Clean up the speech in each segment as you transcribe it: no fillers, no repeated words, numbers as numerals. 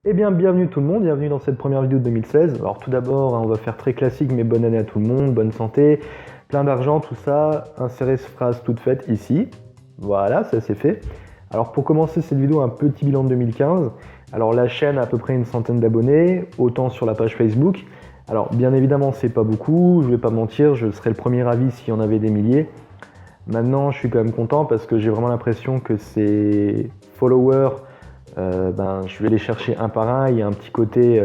Eh bien, bienvenue tout le monde, bienvenue dans cette première vidéo de 2016. Alors tout d'abord, on va faire très classique, mais bonne année à tout le monde, bonne santé, plein d'argent, tout ça. Insérer cette phrase toute faite ici. Voilà, ça c'est fait. Alors pour commencer cette vidéo, un petit bilan de 2015. Alors la chaîne a à peu près une centaine d'abonnés, autant sur la page Facebook. Alors bien évidemment, c'est pas beaucoup, je vais pas mentir, je serais le premier ravi s'il y en avait des milliers. Maintenant, je suis quand même content parce que j'ai vraiment l'impression que ces followers, je vais les chercher un par un. Il y a un petit côté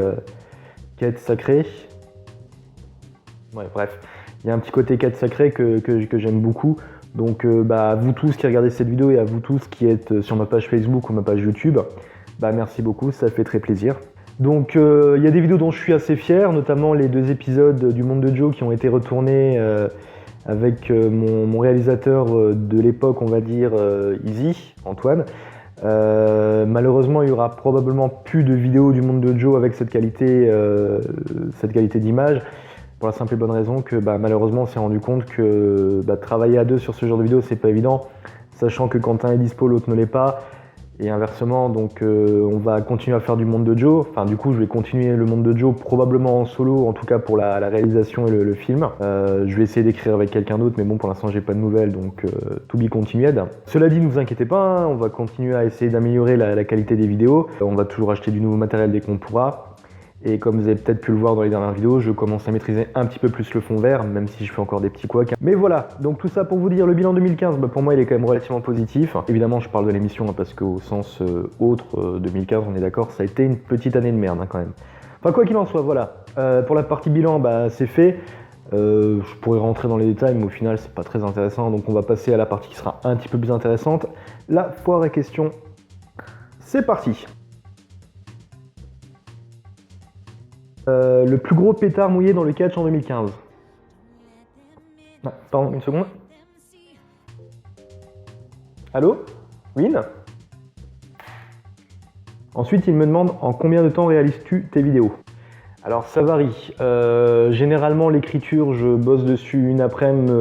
quête sacrée. Ouais, bref, il y a un petit côté quête sacrée que j'aime beaucoup. Donc, à vous tous qui regardez cette vidéo et à vous tous qui êtes sur ma page Facebook ou ma page YouTube, merci beaucoup, ça fait très plaisir. Donc, il y a des vidéos dont je suis assez fier, notamment les 2 épisodes du Monde de Joe qui ont été retournés avec mon réalisateur de l'époque, on va dire, Easy, Antoine. Malheureusement, il y aura probablement plus de vidéos du Monde de Joe avec cette qualité d'image, pour la simple et bonne raison que malheureusement on s'est rendu compte que travailler à deux sur ce genre de vidéo c'est pas évident, sachant que quand un est dispo l'autre ne l'est pas, et inversement. Donc on va continuer à faire du Monde de Joe, enfin du coup je vais continuer le Monde de Joe probablement en solo, en tout cas pour la réalisation et le film. Je vais essayer d'écrire avec quelqu'un d'autre, mais bon pour l'instant j'ai pas de nouvelles, donc to be continued. Cela dit, ne vous inquiétez pas, hein, on va continuer à essayer d'améliorer la qualité des vidéos, on va toujours acheter du nouveau matériel dès qu'on pourra. Et comme vous avez peut-être pu le voir dans les dernières vidéos, je commence à maîtriser un petit peu plus le fond vert, même si je fais encore des petits couacs. Mais voilà, donc tout ça pour vous dire, le bilan 2015, pour moi il est quand même relativement positif. Évidemment je parle de l'émission parce qu'au sens autre, 2015 on est d'accord, ça a été une petite année de merde quand même. Enfin quoi qu'il en soit, voilà. Pour la partie bilan, c'est fait. Je pourrais rentrer dans les détails, mais au final c'est pas très intéressant, donc on va passer à la partie qui sera un petit peu plus intéressante. La foire à questions, c'est parti. Le plus gros pétard mouillé dans le catch en 2015. Ah, pardon, une seconde. Allô? Win? Ensuite, il me demande en combien de temps réalises-tu tes vidéos? Alors ça varie. Généralement l'écriture, je bosse dessus une après-midi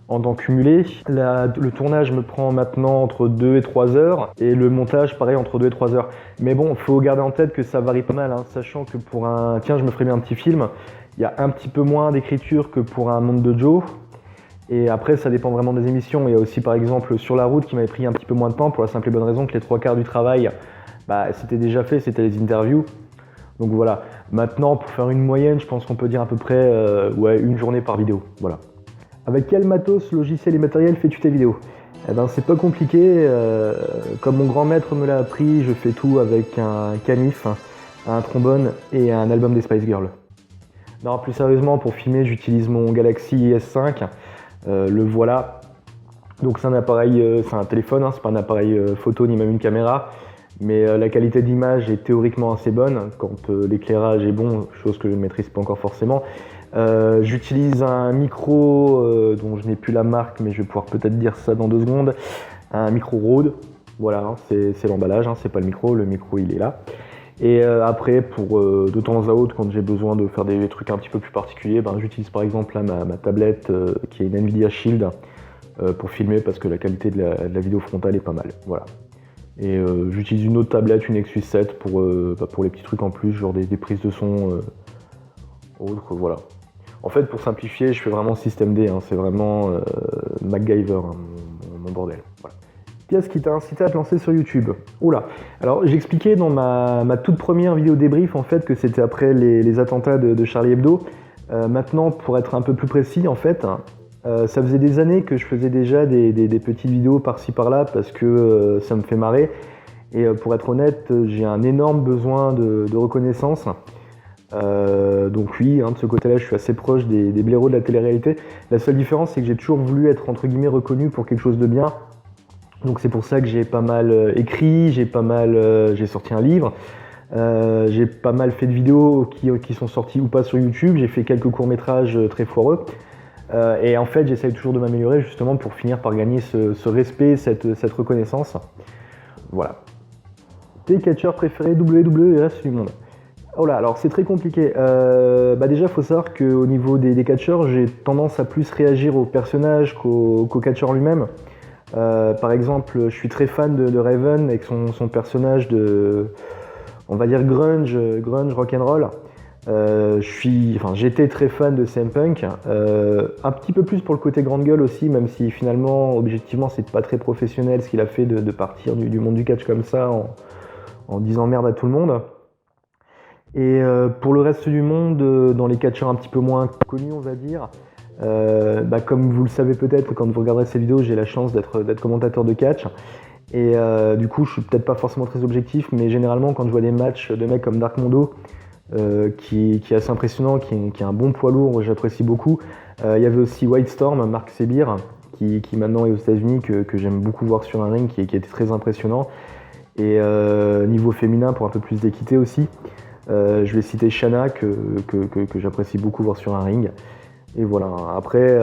en temps cumulé. Le tournage me prend maintenant entre 2 et 3 heures, et le montage pareil entre 2 et 3 heures. Mais bon, il faut garder en tête que ça varie pas mal, hein, sachant que pour un tiens je me ferais bien un petit film, il y a un petit peu moins d'écriture que pour un Monde de Joe. Et après ça dépend vraiment des émissions. Il y a aussi par exemple Sur la route qui m'avait pris un petit peu moins de temps, pour la simple et bonne raison que les 3/4 du travail c'était déjà fait, c'était les interviews. Donc voilà, maintenant pour faire une moyenne, je pense qu'on peut dire à peu près une journée par vidéo. Voilà. Avec quel matos, logiciel et matériel fais-tu tes vidéos? Eh ben c'est pas compliqué, comme mon grand maître me l'a appris, je fais tout avec un canif, un trombone et un album des Spice Girls. Non, plus sérieusement, pour filmer, j'utilise mon Galaxy S5, le voilà. Donc c'est un appareil, c'est un téléphone, hein, c'est pas un appareil photo ni même une caméra, mais la qualité d'image est théoriquement assez bonne quand l'éclairage est bon, chose que je ne maîtrise pas encore forcément. J'utilise un micro dont je n'ai plus la marque, mais je vais pouvoir peut-être dire ça dans 2 secondes. Un micro Rode, voilà, hein, c'est l'emballage, hein, c'est pas le micro il est là. Et après, pour de temps à autre, quand j'ai besoin de faire des trucs un petit peu plus particuliers, j'utilise par exemple là, ma tablette qui est une Nvidia Shield pour filmer, parce que la qualité de la vidéo frontale est pas mal. Voilà. Et j'utilise une autre tablette, une Nexus 7 pour les petits trucs en plus, genre des prises de son autres, voilà. En fait, pour simplifier, je fais vraiment système D, hein, c'est vraiment MacGyver, hein, mon bordel. Voilà. Qu'est-ce qui t'a incité à te lancer sur YouTube? Oula. Alors, j'expliquais dans ma toute première vidéo débrief en fait que c'était après les attentats de Charlie Hebdo. Maintenant, pour être un peu plus précis, en fait, ça faisait des années que je faisais déjà des petites vidéos par-ci par-là parce que ça me fait marrer. Et pour être honnête, j'ai un énorme besoin de reconnaissance. Donc oui, hein, de ce côté-là, je suis assez proche des blaireaux de la télé-réalité. La seule différence, c'est que j'ai toujours voulu être entre guillemets reconnu pour quelque chose de bien. Donc c'est pour ça que j'ai pas mal écrit, j'ai sorti un livre, j'ai pas mal fait de vidéos qui sont sorties ou pas sur YouTube. J'ai fait quelques courts-métrages très foireux. Et en fait, j'essaye toujours de m'améliorer justement pour finir par gagner ce respect, cette reconnaissance. Voilà. Tes catcheurs préférés WWE et reste du monde? Oh là, alors c'est très compliqué. Déjà, il faut savoir qu'au niveau des catcheurs, j'ai tendance à plus réagir au personnage qu'au catcheur lui-même. Par exemple, je suis très fan de Raven avec son personnage on va dire grunge rock'n'roll. J'étais très fan de CM Punk, un petit peu plus pour le côté grande gueule aussi, même si finalement, objectivement, c'est pas très professionnel ce qu'il a fait de partir du monde du catch comme ça en disant merde à tout le monde. Et pour le reste du monde, dans les catcheurs un petit peu moins connus, on va dire, comme vous le savez peut-être, quand vous regarderez ces vidéos, j'ai la chance d'être commentateur de catch. Et du coup, je suis peut-être pas forcément très objectif, mais généralement, quand je vois des matchs de mecs comme Dark Mondo, qui est assez impressionnant, qui est un bon poids lourd, j'apprécie beaucoup. Il y avait aussi White Storm, Marc Sebir, qui maintenant est aux États-Unis, que j'aime beaucoup voir sur un ring, qui était très impressionnant. Et niveau féminin, pour un peu plus d'équité aussi, je vais citer Shanna, que j'apprécie beaucoup voir sur un ring. Et voilà. Après,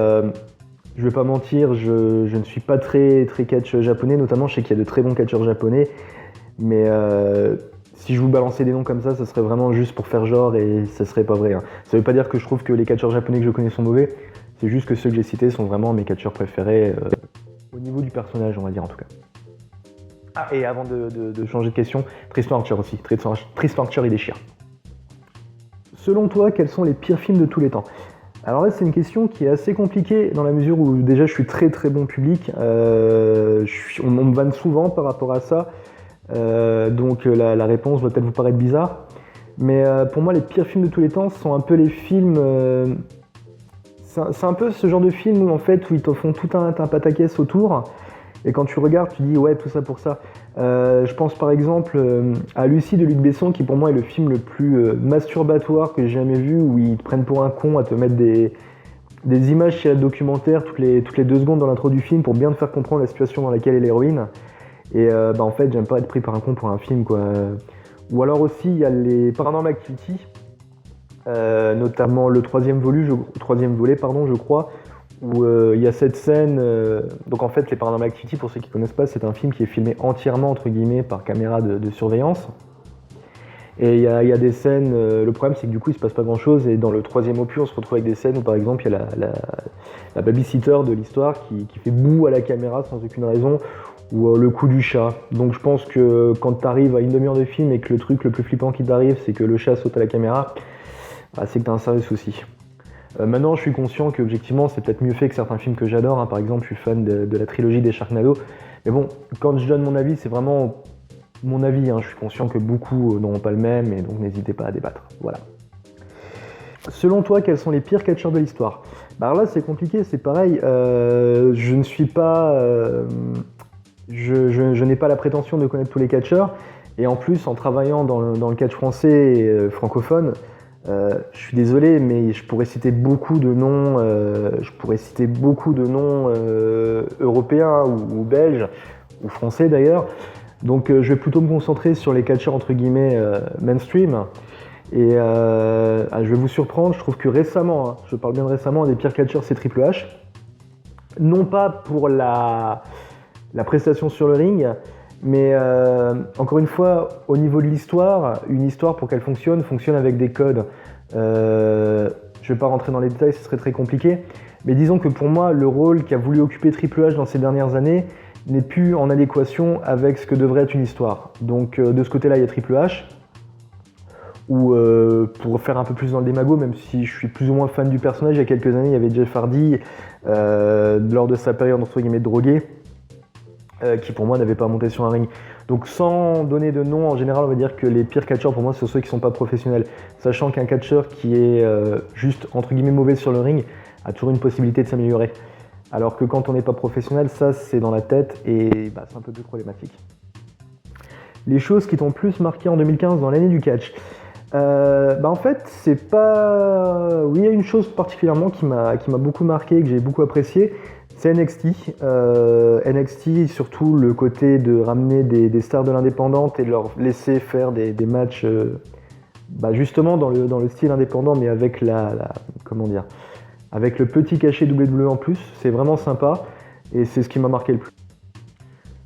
je vais pas mentir, je ne suis pas très catch japonais, notamment je sais qu'il y a de très bons catcheurs japonais, mais si je vous balançais des noms comme ça serait vraiment juste pour faire genre et ça serait pas vrai. Hein. Ça veut pas dire que je trouve que les catcheurs japonais que je connais sont mauvais, c'est juste que ceux que j'ai cités sont vraiment mes catcheurs préférés au niveau du personnage, on va dire en tout cas. Ah, et avant de changer de question, Tristan Archer aussi. Tristan Archer, il déchire. Selon toi, quels sont les pires films de tous les temps ? Alors là, c'est une question qui est assez compliquée dans la mesure où déjà je suis très bon public. On me vanne souvent par rapport à ça. Donc la réponse va peut-être vous paraître bizarre. Mais pour moi, les pires films de tous les temps sont un peu les films... c'est un peu ce genre de film où en fait où ils te font tout un pataquès autour. Et quand tu regardes, tu dis ouais, tout ça pour ça. Je pense par exemple à Lucie de Luc Besson, qui pour moi est le film le plus masturbatoire que j'ai jamais vu, où ils te prennent pour un con à te mettre des images sur le documentaire toutes les 2 secondes dans l'intro du film pour bien te faire comprendre la situation dans laquelle est l'héroïne. Et en fait, j'aime pas être pris par un con pour un film, quoi. Ou alors aussi, il y a les Paranormal Activity, notamment le troisième volet, je crois, où il y a cette scène. Donc en fait, les Paranormal Activity, pour ceux qui ne connaissent pas, c'est un film qui est filmé entièrement entre guillemets par caméra de surveillance. Et il y a des scènes. Le problème, c'est que du coup, il se passe pas grand-chose. Et dans le troisième opus, on se retrouve avec des scènes où, par exemple, il y a la babysitter de l'histoire qui fait boue à la caméra sans aucune raison, ou le coup du chat. Donc je pense que quand tu arrives à une demi-heure de film et que le truc le plus flippant qui t'arrive, c'est que le chat saute à la caméra, c'est que tu as un sérieux souci. Maintenant, je suis conscient qu'objectivement, c'est peut-être mieux fait que certains films que j'adore. Hein. Par exemple, je suis fan de la trilogie des Sharknado. Mais bon, quand je donne mon avis, c'est vraiment mon avis. Hein. Je suis conscient que beaucoup n'auront pas le même, et donc n'hésitez pas à débattre. Voilà. Selon toi, quels sont les pires catcheurs de l'histoire ? Alors là, c'est compliqué, c'est pareil. Je ne suis pas... je n'ai pas la prétention de connaître tous les catcheurs. Et en plus, en travaillant dans le catch français et francophone, je suis désolé, mais je pourrais citer beaucoup de noms, européens ou belges, ou français d'ailleurs. Donc je vais plutôt me concentrer sur les catcheurs entre guillemets mainstream. Et je vais vous surprendre, je trouve que récemment, hein, je parle bien de récemment, un des pires catcheurs c'est Triple H. Non pas pour la prestation sur le ring, mais encore une fois, au niveau de l'histoire, une histoire pour qu'elle fonctionne avec des codes. Je ne vais pas rentrer dans les détails, ce serait très compliqué, mais disons que pour moi, le rôle qu'a voulu occuper Triple H dans ces dernières années n'est plus en adéquation avec ce que devrait être une histoire. Donc de ce côté-là, il y a Triple H, ou pour faire un peu plus dans le démago, même si je suis plus ou moins fan du personnage, il y a quelques années, il y avait Jeff Hardy, lors de sa période entre guillemets drogué, qui pour moi n'avait pas monté sur un ring. Donc sans donner de nom, en général on va dire que les pires catcheurs pour moi ce sont ceux qui ne sont pas professionnels, sachant qu'un catcheur qui est juste entre guillemets mauvais sur le ring a toujours une possibilité de s'améliorer. Alors que quand on n'est pas professionnel, ça c'est dans la tête et c'est un peu plus problématique. Les choses qui t'ont plus marqué en 2015 dans l'année du catch. En fait c'est pas... Oui, il y a une chose particulièrement qui m'a beaucoup marqué et que j'ai beaucoup apprécié. C'est NXT. NXT, surtout le côté de ramener des stars de l'indépendante et de leur laisser faire des matchs justement dans le style indépendant, mais avec avec le petit cachet WWE en plus. C'est vraiment sympa et c'est ce qui m'a marqué le plus.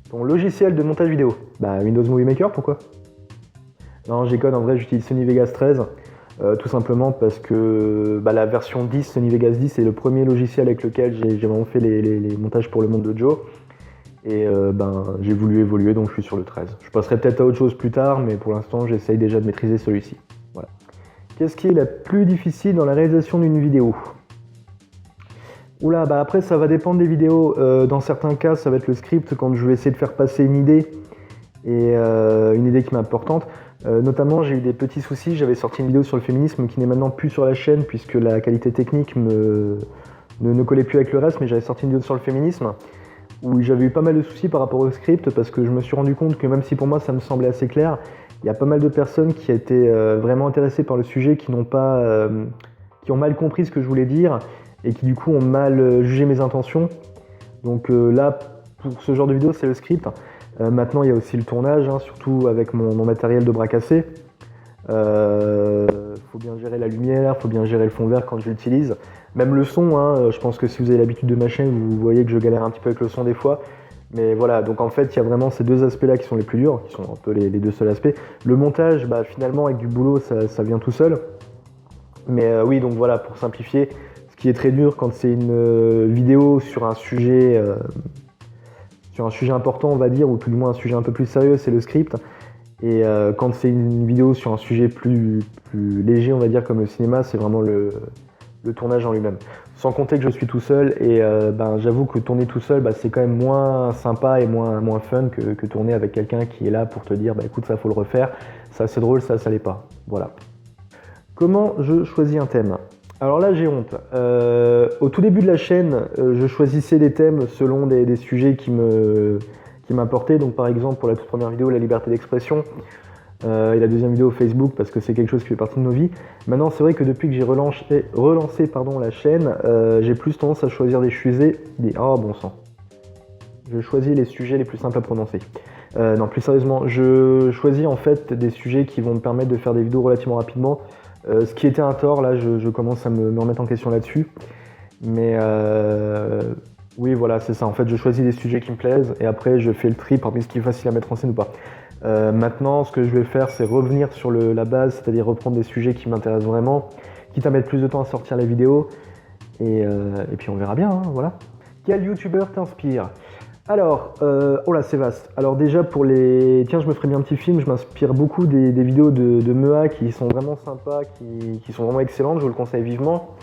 Ton logiciel de montage vidéo, Windows Movie Maker, pourquoi ? Non, j'ai code, en vrai j'utilise Sony Vegas 13. Tout simplement parce que la version 10, Sony Vegas 10, c'est le premier logiciel avec lequel j'ai vraiment fait les montages pour le monde de Joe. Et j'ai voulu évoluer, donc je suis sur le 13. Je passerai peut-être à autre chose plus tard, mais pour l'instant j'essaye déjà de maîtriser celui-ci. Voilà. Qu'est-ce qui est la plus difficile dans la réalisation d'une vidéo ? Oula, après ça va dépendre des vidéos. Dans certains cas, ça va être le script quand je vais essayer de faire passer une idée, et une idée qui m'est importante. Notamment, j'ai eu des petits soucis. J'avais sorti une vidéo sur le féminisme qui n'est maintenant plus sur la chaîne puisque la qualité technique ne collait plus avec le reste, mais j'avais sorti une vidéo sur le féminisme où j'avais eu pas mal de soucis par rapport au script parce que je me suis rendu compte que même si pour moi ça me semblait assez clair, il y a pas mal de personnes qui étaient vraiment intéressées par le sujet, qui ont mal compris ce que je voulais dire et qui du coup ont mal jugé mes intentions. Donc là, pour ce genre de vidéo, c'est le script. Maintenant, il y a aussi le tournage, surtout avec mon matériel de bras cassé. Faut bien gérer la lumière, faut bien gérer le fond vert quand je l'utilise. Même le son, je pense que si vous avez l'habitude de ma chaîne, vous voyez que je galère un petit peu avec le son des fois. Mais voilà, donc en fait, il y a vraiment ces deux aspects-là qui sont les plus durs, qui sont un peu les deux seuls aspects. Le montage, finalement, avec du boulot, ça vient tout seul. Mais oui, donc voilà, pour simplifier, ce qui est très dur quand c'est une vidéo sur un sujet important, on va dire, ou tout du moins un sujet un peu plus sérieux, c'est le script. Et quand c'est une vidéo sur un sujet plus léger, on va dire, comme le cinéma, c'est vraiment le tournage en lui-même. Sans compter que je suis tout seul, et j'avoue que tourner tout seul, c'est quand même moins sympa et moins fun que tourner avec quelqu'un qui est là pour te dire écoute, ça faut le refaire, ça c'est drôle, ça l'est pas. Voilà. Comment je choisis un thème ? Alors là, j'ai honte. Au tout début de la chaîne, je choisissais des thèmes selon des sujets qui m'importaient. Donc par exemple, pour la toute première vidéo, la liberté d'expression, et la deuxième vidéo Facebook, parce que c'est quelque chose qui fait partie de nos vies. Maintenant, c'est vrai que depuis que j'ai relancé la chaîne, j'ai plus tendance à choisir des sujets... bon sang. Je choisis les sujets les plus simples à prononcer. Non, plus sérieusement, je choisis en fait des sujets qui vont me permettre de faire des vidéos relativement rapidement. Ce qui était un tort, là je commence à me remettre en question là-dessus. Mais oui, voilà, c'est ça. En fait, je choisis des sujets qui me plaisent et après je fais le tri parmi ce qui est facile à mettre en scène ou pas. Maintenant, ce que je vais faire, c'est revenir sur la base, c'est-à-dire reprendre des sujets qui m'intéressent vraiment, quitte à mettre plus de temps à sortir la vidéo. Et puis on verra bien, voilà. Quel youtubeur t'inspire ? Alors, oh là, c'est vaste. Alors déjà pour tiens, je me ferais bien un petit film, je m'inspire beaucoup des vidéos de Mea qui sont vraiment sympas, qui sont vraiment excellentes, je vous le conseille vivement.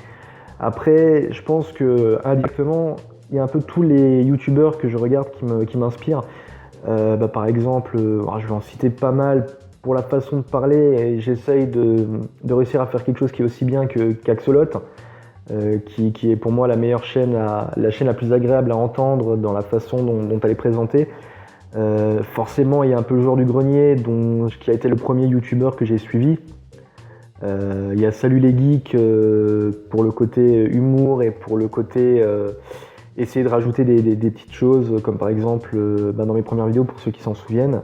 Après, je pense que indirectement, il y a un peu tous les youtubeurs que je regarde qui m'inspirent. Par exemple, je vais en citer pas mal pour la façon de parler et j'essaye de réussir à faire quelque chose qui est aussi bien qu'Axolot. Qui est pour moi la meilleure chaîne, la chaîne la plus agréable à entendre dans la façon dont elle est présentée. Forcément, il y a un peu le joueur du grenier qui a été le premier youtubeur que j'ai suivi. Il y a Salut les geeks pour le côté humour et pour le côté essayer de rajouter des petites choses, comme par exemple dans mes premières vidéos, pour ceux qui s'en souviennent.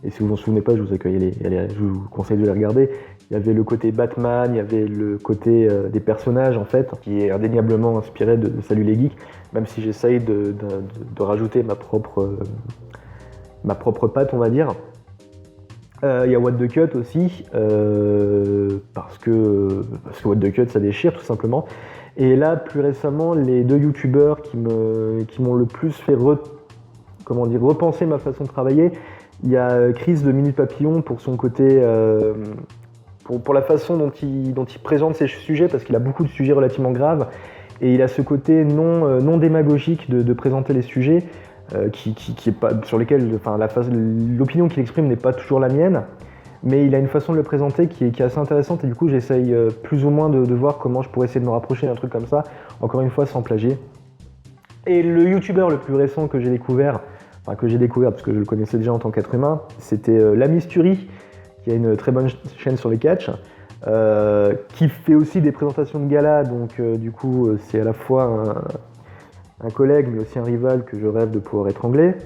Et si vous vous en souvenez pas, je vous conseille de les regarder. Il y avait le côté Batman, il y avait le côté des personnages en fait, qui est indéniablement inspiré de Salut les geeks, même si j'essaye de rajouter ma propre patte, on va dire. Il y a What the Cut aussi, parce que What the Cut ça déchire tout simplement. Et là, plus récemment, les deux youtubeurs qui m'ont le plus fait repenser ma façon de travailler, il y a Chris de Minute Papillon pour son côté, pour la façon dont il présente ses sujets, parce qu'il a beaucoup de sujets relativement graves, et il a ce côté non démagogique de présenter les sujets, qui est pas, sur lesquels l'opinion qu'il exprime n'est pas toujours la mienne, mais il a une façon de le présenter qui est assez intéressante, et du coup j'essaye plus ou moins de voir comment je pourrais essayer de me rapprocher d'un truc comme ça, encore une fois sans plagier. Et le youtubeur le plus récent que j'ai découvert parce que je le connaissais déjà en tant qu'être humain, c'était Lamisturi, qui a une très bonne chaîne sur les catchs, qui fait aussi des présentations de gala, donc du coup c'est à la fois un collègue mais aussi un rival que je rêve de pouvoir étrangler.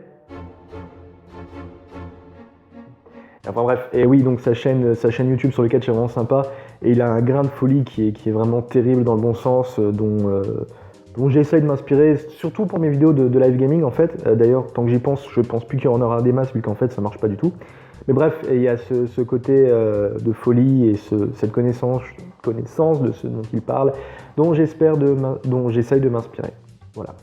Enfin bref, et oui, donc sa chaîne YouTube sur le catch est vraiment sympa, et il a un grain de folie qui est vraiment terrible dans le bon sens, dont j'essaye de m'inspirer, surtout pour mes vidéos de live gaming en fait. D'ailleurs, tant que j'y pense, je pense plus qu'il y en aura des masses vu qu'en fait ça marche pas du tout. Mais bref, il y a ce côté de folie et cette connaissance de ce dont il parle, dont j'essaye de m'inspirer. Voilà.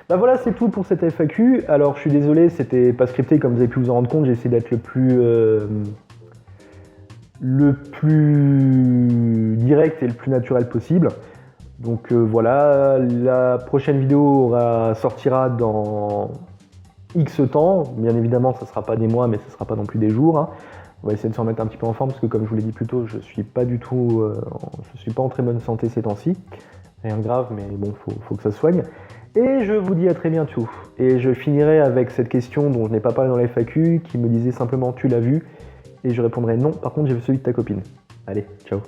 Bah voilà, c'est tout pour cette FAQ. Alors je suis désolé, c'était pas scripté, comme vous avez pu vous en rendre compte, j'ai essayé d'être le plus direct et le plus naturel possible. Donc voilà, la prochaine vidéo sortira dans X temps. Bien évidemment, ça ne sera pas des mois, mais ça ne sera pas non plus des jours. Hein. On va essayer de se remettre un petit peu en forme, parce que comme je vous l'ai dit plus tôt, je suis pas en très bonne santé ces temps-ci. Rien de grave, mais bon, faut que ça se soigne. Et je vous dis à très bientôt. Et je finirai avec cette question dont je n'ai pas parlé dans la FAQ, qui me disait simplement « tu l'as vu ?» Et je répondrai « non, par contre j'ai vu celui de ta copine ». Allez, ciao.